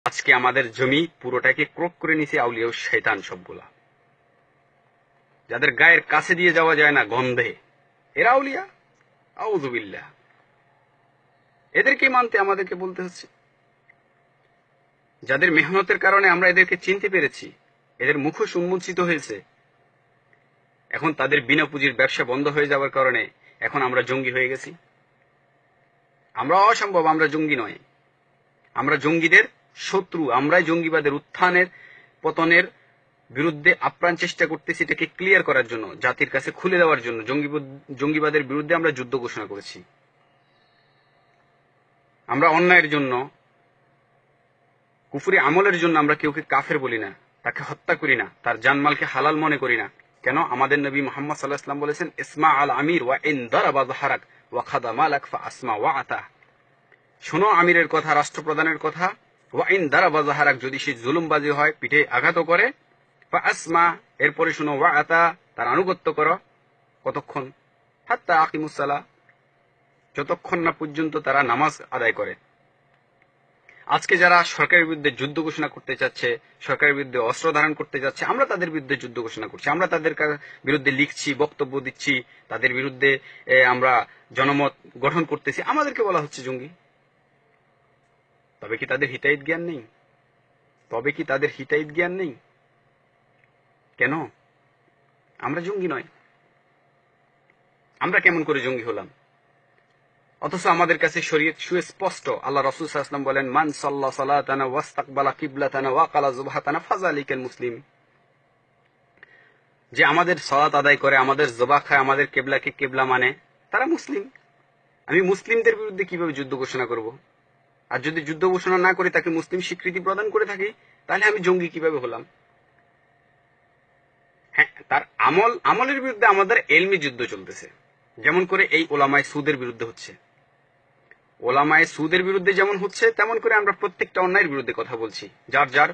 আজকে আমাদের জমি পুরোটাকে ক্রোক করে নিছে আউলিয়া ও শয়তান সবগুলা, যাদের গায়ের কাছে দিয়ে যাওয়া যায় না গন্ধে, এরা আউলিয়া। আউযু বিল্লাহ। এদেরকে মানতে আমাদেরকে বলতে হচ্ছে। যাদের মেহনতের কারণে আমরা এদেরকে চিনতে পেরেছি, এদের মুখোশ উন্মোচিত হয়েছে, এখন তাদের বিনা পুঁজির ব্যবসা বন্ধ হয়ে যাওয়ার কারণে এখন আমরা জঙ্গি হয়ে গেছি। আমরা অসম্ভব, আমরা জঙ্গি নয়, আমরা জঙ্গিদের শত্রু। আমরাই জঙ্গিবাদের উত্থানের পতনের বিরুদ্ধে আপ্রাণ চেষ্টা করতেছি, এটাকে ক্লিয়ার করার জন্য, জাতির কাছে খুলে দেওয়ার জন্য। জঙ্গিবাদের বিরুদ্ধে আমরা যুদ্ধ ঘোষণা করেছি। আমরা অন্যায়ের জন্য, কুফরি আমলের জন্য আমরা কেউকে কাফের বলি না, তাকে হত্যা করি না, তার জানমালকে হালাল মনে করি না। কেন? আমাদের নবী মুহাম্মদ সাল্লাল্লাহু আলাইহি ওয়াসাল্লাম বলেছেন, ইসমা আল আমির ওয়া ইন দারাবা যাহরাক ওয়া খাদা মালাক ফা আসমা ওয়া আতা। শোনো আমিরের কথা, রাষ্ট্রপ্রধানের কথা। ওয়া ইন দারাবা যাহরাক, যদি সে জুলুমবাজি হয়, পিঠে আঘাত করে, ফা আসমা, এরপরে শোনো, ওয়া আতা, তার আনুগত্য করো। কতক্ষণ? হাত্তা আকিমুস সালাহ, যতক্ষণ না পর্যন্ত তারা নামাজ আদায় করে। আজকে যারা সরকারের বিরুদ্ধে যুদ্ধ ঘোষণা করতে চাচ্ছে, সরকারের বিরুদ্ধে অস্ত্র ধারণ করতে যাচ্ছে, আমরা তাদের বিরুদ্ধে যুদ্ধ ঘোষণা করছি। আমরা তাদের বিরুদ্ধে লিখছি, বক্তব্য দিচ্ছি, তাদের বিরুদ্ধে আমরা জনমত গঠন করতেছি। আমাদেরকে বলা হচ্ছে জঙ্গি। তবে কি তাদের হিতাহিত জ্ঞান নেই? তবে কি তাদের হিতাহিত জ্ঞান নেই? কেন? আমরা জঙ্গি নয়। আমরা কেমন করে জঙ্গি হলাম? অথচ আমাদের কাছে শরীয়ত সুস্পষ্ট। আল্লাহ রাসূল সাল্লাল্লাহু আলাইহি ওয়াসাল্লাম বলেন, মান সাল্লা সালাতানা ওয়াস্তাকবালা কিবলাতানা ওয়া কালা যুবহাতানা ফাযালিকাল মুসলিম। যে আমাদের সালাত আদায় করে, আমাদের জবা খায়, আমাদের কিবলাকে কিবলা মানে, তারা মুসলিম। আমি মুসলিমদের বিরুদ্ধে কিভাবে যুদ্ধ ঘোষণা করব? আর যদি যুদ্ধ ঘোষণা না করে তাকে মুসলিম স্বীকৃতি প্রদান করে থাকি, তাহলে আমি জঙ্গি কিভাবে হলাম? হ্যাঁ, তার আমলের বিরুদ্ধে আমাদের এলমি যুদ্ধ চলতেছে। যেমন করে এই ওলামায়ে সুদের বিরুদ্ধে হচ্ছে। ওলামায়ে সুদের বিরুদ্ধে যেমন হচ্ছে, তেমন করে আমরা প্রত্যেকটা অন্যায়ের বিরুদ্ধে কথা বলছি, যার যার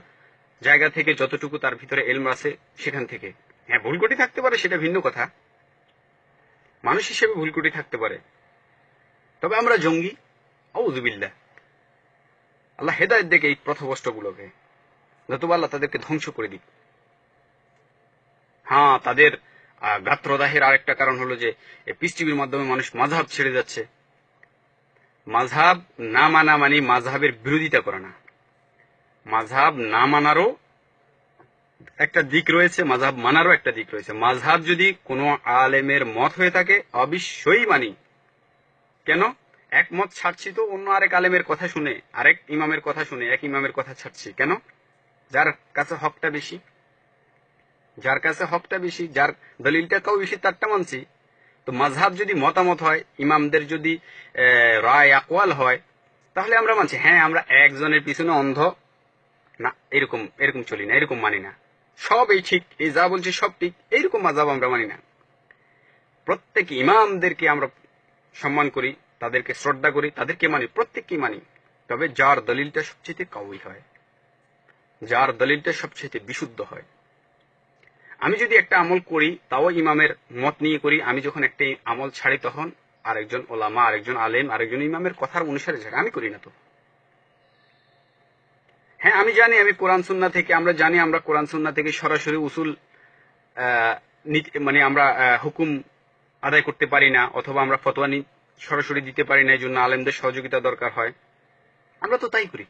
জায়গা থেকে যতটুকু তার ভিতরে এলম আছে সেখান থেকে। হ্যাঁ, ভুল ত্রুটি থাকতে পারে, সেটা ভিন্ন কথা। মানুষ হিসেবে ভুল ত্রুটি থাকতে পারে, তবে আমরা জঙ্গি। আউযু বিল্লাহ। আল্লাহ হেদায়েত দেখে এই পথভ্রষ্টগুলোকে, নতুবা আল্লাহ তাদেরকে ধ্বংস করে দিক। হ্যাঁ, তাদের গাত্রদাহের আরেকটা কারণ হলো যে পিস টিভির মাধ্যমে মানুষ মাযহাব ছেড়ে যাচ্ছে। মাযহাব না মানা মানে মাযহাবের বিরোধিতা করে না। মাযহাব না মানারও একটা দিক রয়েছে, মাযহাব মানারও একটা দিক রয়েছে। মাযহাব যদি কোনো আলেমের মত হয়ে থাকে, অবশ্যই মানি। কেন? এক মত ছাড়ছি তো অন্য আরেক আলেমের কথা শুনে, আরেক ইমামের কথা শুনে এক ইমামের কথা ছাড়ছি কেন? যার কাছে হকটা বেশি, যার কাছে হকটা বেশি, যার দলিলটাও বেশি, তারটা মানছি। তো মাযহাব যদি মতামত হয়, ইমামদের যদি রায় আকওয়াল হয়, তাহলে আমরা মানছি। হ্যাঁ, আমরা একজনের পিছনে অন্ধ না, এরকম এরকম চলি না, এরকম মানি না। সব এই ঠিক, এই যা বলছি সব ঠিক, এইরকম মাযহাব আমরা মানি না। প্রত্যেক ইমামদেরকে আমরা সম্মান করি, তাদেরকে শ্রদ্ধা করি, তাদেরকে মানি, প্রত্যেককেই মানি। তবে যার দলিলটা সবচেয়ে কাউই হয়, যার দলিলটা সবচেয়ে বিশুদ্ধ হয়। আমি যদি একটা আমল করি, তাও ইমামের মত নিয়ে করি। আমি যখন একটা আমল ছাড়ি, তখন আরেকজন ওলামা, আরেকজন আলেম, আরেকজন ইমামের কথার অনুসারে ছাড়ি, আমি করি না তো। হ্যাঁ, আমি জানি, আমি কোরআন সুন্নাহ থেকে, আমরা জানি, আমরা কোরআন সুন্নাহ থেকে সরাসরি উসুল মানে আমরা হুকুম আদায় করতে পারি না, অথবা আমরা ফতোয়া সরাসরি দিতে পারি না, এই জন্য আলেমদের সহযোগিতা দরকার হয়। আমরা তো তাই করি।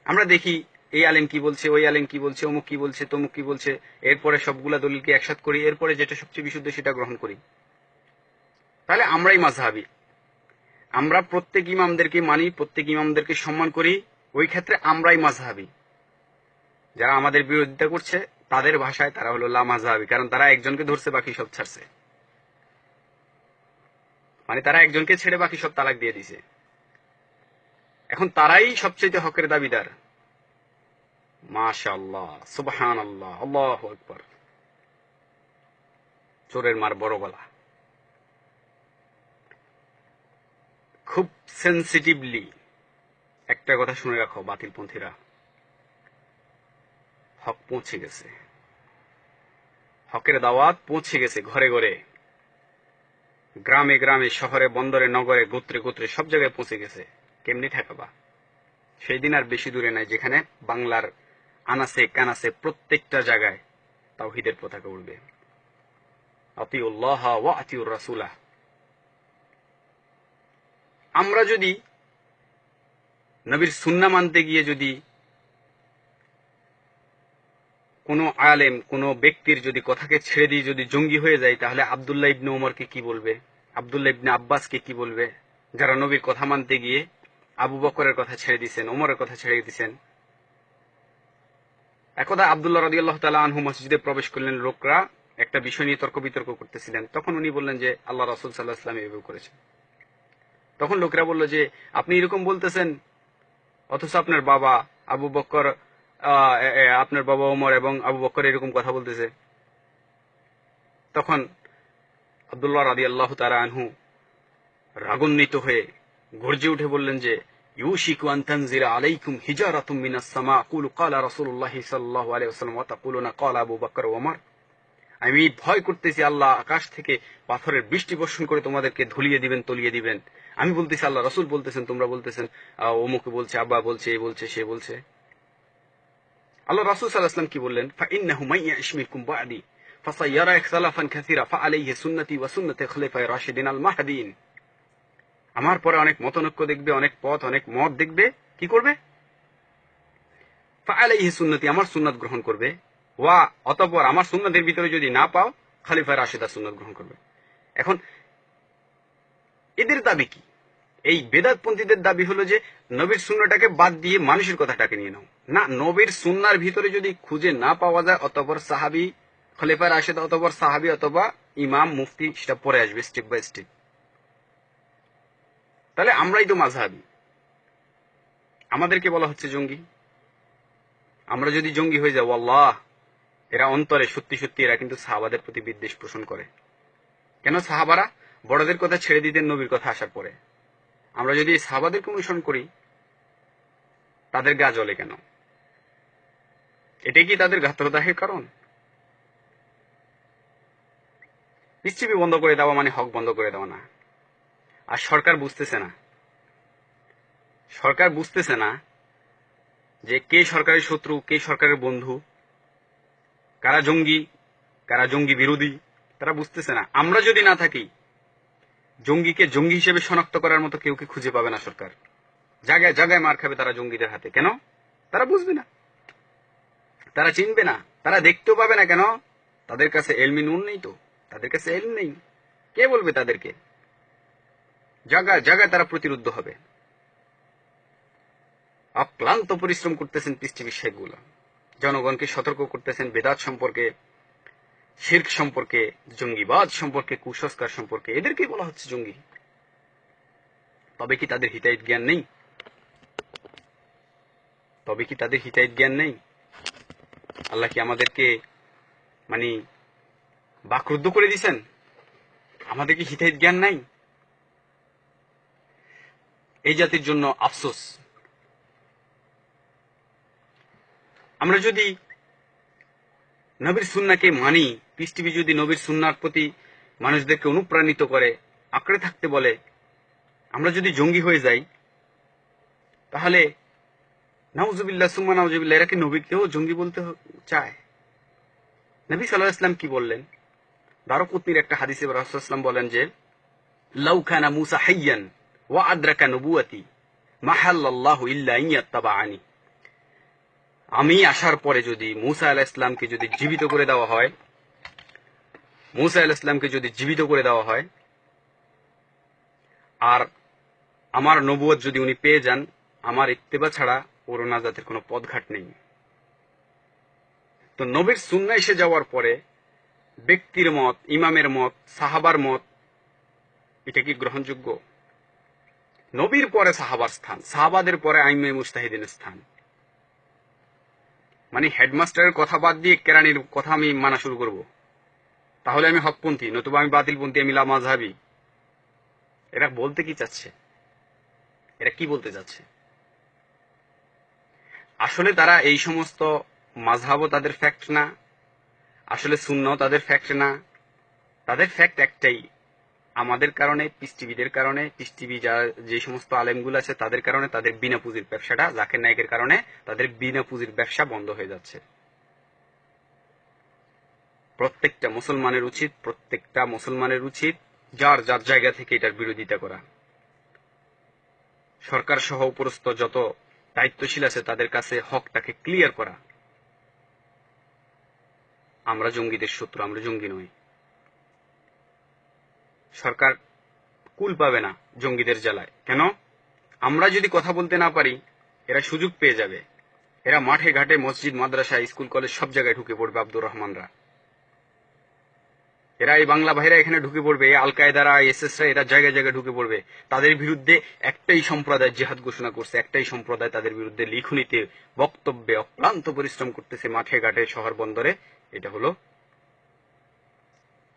আমরা দেখি এই আলেম কি বলছে, ওই আলেম কি বলছে, অমুক কি বলছে, তমুক কি বলছে, এরপরে সবগুলা দলিলকে একসাথ করি, এরপরে যেটা সবচেয়ে বিশুদ্ধ সেটা গ্রহণ করি। তাহলে আমরাই মাযহাবী। আমরা প্রত্যেক ইমামদেরকে মানি, প্রত্যেক ইমামদেরকে সম্মান করি, ওই ক্ষেত্রে আমরাই মাযহাবী। যারা আমাদের বিরোধিতা করছে, তাদের ভাষায় তারা হলো লা মাযহাবী, কারণ তারা একজনকে ধরছে, বাকি সব ছাড়ছে। মানে তারা একজনকে ছেড়ে বাকি সব তালাক দিয়ে দিছে। এখন তারাই সবচেয়ে হকের দাবিদার। মাশাআল্লাহ, সুবহানাল্লাহ, আল্লাহু আকবার। চোরের মার বড় গলা। খুব সেনসিটিভলি একটা কথা শুনে রাখো বাতিলপন্থীরা, হক পৌঁছে গেছে, হকের দাওয়াত পৌঁছে গেছে ঘরে ঘরে, গ্রামে গ্রামে, শহরে বন্দরে নগরে, গোত্রে গোত্রে, সব জায়গায় পৌঁছে গেছে। কেমনি ঠেকাবা? সেই দিন আর বেশি দূরে নাই যেখানে বাংলার আনাসে কানাসে প্রত্যেকটা জায়গায় তাওহীদের পতাকা উড়বে। আতিউল্লাহ ওয়া আতিউর রাসূলা। আমরা যদি নবীর সুন্নাহ মানতে গিয়ে যদি কোনো আলেম কোনো ব্যক্তির যদি কথাকে ছেড়ে দিয়ে যদি জঙ্গি হয়ে যায়, তাহলে আব্দুল্লাহ ইবনে ওমরকে কি বলবে, আব্দুল্লাহ ইবনে আব্বাসকে কি বলবে, যারা নবীর কথা মানতে গিয়ে আবু বকরের কথা ছেড়ে দিয়েছেন, ওমরের কথা ছেড়ে দিয়েছেন। একদা আব্দুল্লাহ রাদিয়াল্লাহু তাআলা আনহু মসজিদে প্রবেশ করলেন, লোকরা একটা বিষয় নিয়ে তর্ক বিতর্ক করতেছিলেন। তখন উনি বললেন যে আল্লাহ রাসূল সাল্লাল্লাহু আলাইহি ওয়াসাল্লাম এভাবে করেছেন। তখন লোকেরা বলল যে আপনি এরকম বলতেছেন, অথচ আপনার বাবা আবু বকর, আপনার বাবা ওমর এবং আবু বকর এরকম কথা বলতেছে। তখন আব্দুল্লাহ রাদিয়াল্লাহু তাআলা আনহু রাগান্বিত হয়ে গর্জে উঠে বললেন যে ইউশিকু আন তানজিলা আলাইকুম হিজারাতুম মিনাস সামা কুলু ক্বালা রাসূলুল্লাহ সাল্লাল্লাহু আলাইহি ওয়াসাল্লাম ওয়া তাকুলুনা ক্বালা আবু বকর ওয়া ওমর। আমি ভয় করতেছি আল্লাহ আকাশ থেকে পাথরের বৃষ্টি বর্ষণ করে তোমাদেরকে ধুলিয়ে দিবেন, তলিয়ে দিবেন। আমি বলতেছি আল্লাহ রাসূল বলতেছেন, তোমরা বলতেছেন অমুকে বলছে, আব্বা বলছে, এই বলছে, সে বলছে। আল্লাহ রাসূল সাল্লাল্লাহু আলাইহি ওয়াসাল্লাম কি বললেন, ফাইন্নাহু মাইয়াশ মিনকুম বা'দি ফাসায়ারা ইখতিলাফান কাসীরা ফাআলাইহি সুন্নতি ওয়া সুন্নতি খুলাফায়ে রাশিদিন আল মাহদিন। আমার পরে অনেক মতনৈক্য দেখবে, অনেক পথ, অনেক মত দেখবে, কি করবে, ফাআলাইহি সুন্নতি, আমার সুন্নাত গ্রহণ করবে, ওয়া অতঃপর আমার সুন্নাতের ভিতরে যদি না পাও খলিফায়ে রাশিদা সুন্নাত গ্রহণ করবে। এখন এদের দাবি কি? এই বেদাতপন্থীদের দাবি হলো যে নবীর সুন্নাহটাকে বাদ দিয়ে মানুষের কথাটাকে নিয়ে নাও। না, নবীর সুন্নাহর ভিতরে যদি খুঁজে না পাওয়া যায়, অতঃপর সাহাবী, খলিফায়ে রাশিদা, অতঃপর সাহাবী অথবা ইমাম মুফতি সেটা পরে আসবে স্টেপ বাই স্টেপ। তাহলে আমরাই তো মাযহাবী, আমাদেরকে বলা হচ্ছে জঙ্গি। আমরা যদি জঙ্গি হয়ে যাই, আল্লাহ, এরা অন্তরে সত্যি সত্যি এরা কিন্তু সাহাবাদের প্রতি বিদ্বেষ পোষণ করে। কেন? সাহাবারা বড়দের কথা ছেড়ে দিতেন নবীর কথা আসার পরে। আমরা যদি সাহাবাদেরকে অনুসরণ করি, তাদের গা জ্বলে কেন? এটাই কি তাদের গাত্রদাহের কারণ? পৃথিবী বন্ধ করে দেওয়া মানে হক বন্ধ করে দেওয়া না। আর সরকার বুঝতেছে না, সরকার বুঝতেছে না যে কে সরকারের শত্রু, কে সরকারের বন্ধু, কারা জঙ্গি, কারা জঙ্গি বিরোধী, তারা বুঝতেছে না। আমরা যদি না থাকি, জঙ্গিকে জঙ্গি হিসেবে শনাক্ত করার মতো কেউ খুঁজে পাবে না সরকার। জায়গায় জায়গায় মার খাবে তারা জঙ্গিদের হাতে। কেন? তারা বুঝবে না, তারা চিনবে না, তারা দেখতেও পাবে না। কেন? তাদের কাছে এলমি নুন নেই, তো তাদের কাছে এলম নেই। কে বলবে তাদেরকে? জায়গায় জায়গায় তারা প্রতিরুদ্ধ হবে। অক্লান্ত পরিশ্রম করতেছেন পৃথিবীর শেখগুলো, জনগণকে সতর্ক করতেছেন বেদাত সম্পর্কে, শিরক সম্পর্কে, জঙ্গিবাদ সম্পর্কে, কুসংস্কার সম্পর্কে। এদেরকেই বলা হচ্ছে জঙ্গি। তবে কি তাদের হিতাহিত জ্ঞান নেই? তবে কি তাদের হিতাহিত জ্ঞান নেই? আল্লাহ কি আমাদেরকে বাকরুদ্ধ করে দিয়েছেন? আমাদের কি হিতাহিত জ্ঞান নাই? এই জাতির জন্য আফসোস। আমরা যদি নবীর সুন্নাহকে মানি, পৃথিবী যদি নবীর সুন্নাহর প্রতি মানুষদেরকে অনুপ্রাণিত করে, আঁকড়ে থাকতে বলে, আমরা যদি জঙ্গি হয়ে যাই, তাহলে নাউজুবিল্লাহ সুম্মা নাউজুবিল্লাহ, এরা কি নবীকেও জঙ্গি বলতে চায়? নবী সাল্লাল্লাহু আলাইহি ওয়াসাল্লাম কি বললেন? দারকুতনির একটা হাদিসে রাসূলুল্লাহ সাল্লাল্লাহু আলাইহি ওয়াসাল্লাম বলেন যে লাউ কানা মূসা হাইয়ান ওয়া আদরাকা নবুওয়াতি মাহাল্লাল্লাহু ইল্লা ইয়াত্তাবাআনি। আমি আসার পরে যদি মূসা আলাইহিস সালামকে যদি জীবিত করে দেওয়া হয়, মূসা আলাইহিস সালামকে যদি জীবিত করে দেওয়া হয় আর আমার নবুয়ত যদি উনি পেয়ে যান, আমার ইত্তেবা ছাড়া ওর নাজাতের কোনো পথঘাট নেই। তো নবীর সুন্নাহ এসে যাওয়ার পরে ব্যক্তির মত, ইমামের মত, সাহাবার মত, এটা কি গ্রহণযোগ্য? নবীর পরে সাহাবার স্থান, সাহাবাদের পরে আইম্মায়ে মুজতাহিদিনের স্থান। হেডমাস্টারের কথা বাদ দিয়ে কেরানির কথা আমি মানা শুরু করব, তাহলে আমি হকপন্থী, নতুবা আমি বাতিলপন্থী, আমি লামাযহাবী। এরা বলতে কি চাচ্ছে? এরা কি বলতে চাচ্ছে? আসলে তারা এই সমস্ত মাযহাবও তাদের ফ্যাক্ট না, আসলে সুন্নাহও তাদের ফ্যাক্ট না। তাদের ফ্যাক্ট একটাই, আমাদের কারণে, পিস টিভিদের কারণে, পিস টিভি যে সমস্ত আলেমগুলো আছে তাদের কারণে, তাদের বিনা পুঁজির ব্যবসাটা, জাকির নায়েকের কারণে তাদের বিনা পুঁজির ব্যবসা বন্ধ হয়ে যাচ্ছে। প্রত্যেকটা মুসলমানের উচিত যার যার জায়গা থেকে এটার বিরোধিতা করা। সরকার সহ উপরস্থ যত দায়িত্বশীল আছে তাদের কাছে হকটাকে ক্লিয়ার করা। আমরা জঙ্গিদের শত্রু, আমরা জঙ্গি নই। সরকার কুল পাবে না জঙ্গিদের জ্বালায়। কেন? আমরা যদি কথা বলতে না পারি, এরা সুযোগ পেয়ে যাবে। এরা মাঠে ঘাটে, মসজিদ, মাদ্রাসা, স্কুল, কলেজ সব জায়গায় ঢুকে পড়বে। আব্দুর রহমানরা, এরা এই বাংলা ভাইরা এখানে ঢুকে পড়বে, আল কায়দারা, এসএসরা, এরা জায়গায় জায়গায় ঢুকে পড়বে। তাদের বিরুদ্ধে একটাই সম্প্রদায় জিহাদ ঘোষণা করছে, একটাই সম্প্রদায় তাদের বিরুদ্ধে লিখনিতে, বক্তব্যে অক্লান্ত পরিশ্রম করতেছে মাঠে ঘাটে, শহর বন্দরে। এটা হলো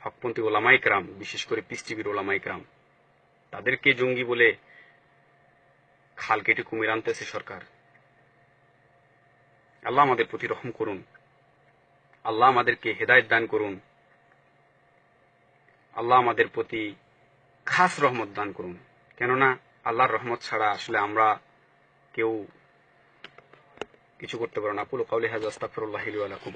হকপন্থী ওলামায়ে কেরাম, বিশেষ করে পিস টিভির ওলামায়ে কেরাম। তাদেরকে জঙ্গি বলে খাল কেটে কুমির আনতেছে সরকার। আল্লাহ আমাদের প্রতি রহম করুন, আল্লাহ আমাদেরকে হেদায়েত দান করুন, আল্লাহ আমাদের প্রতি খাস রহমত দান করুন। কেননা আল্লাহর রহমত ছাড়া আসলে আমরা কেউ কিছু করতে পারবো না। আকুলু কাওলি হাযা আস্তাগফিরুল্লাহ লি ওয়া লাকুম।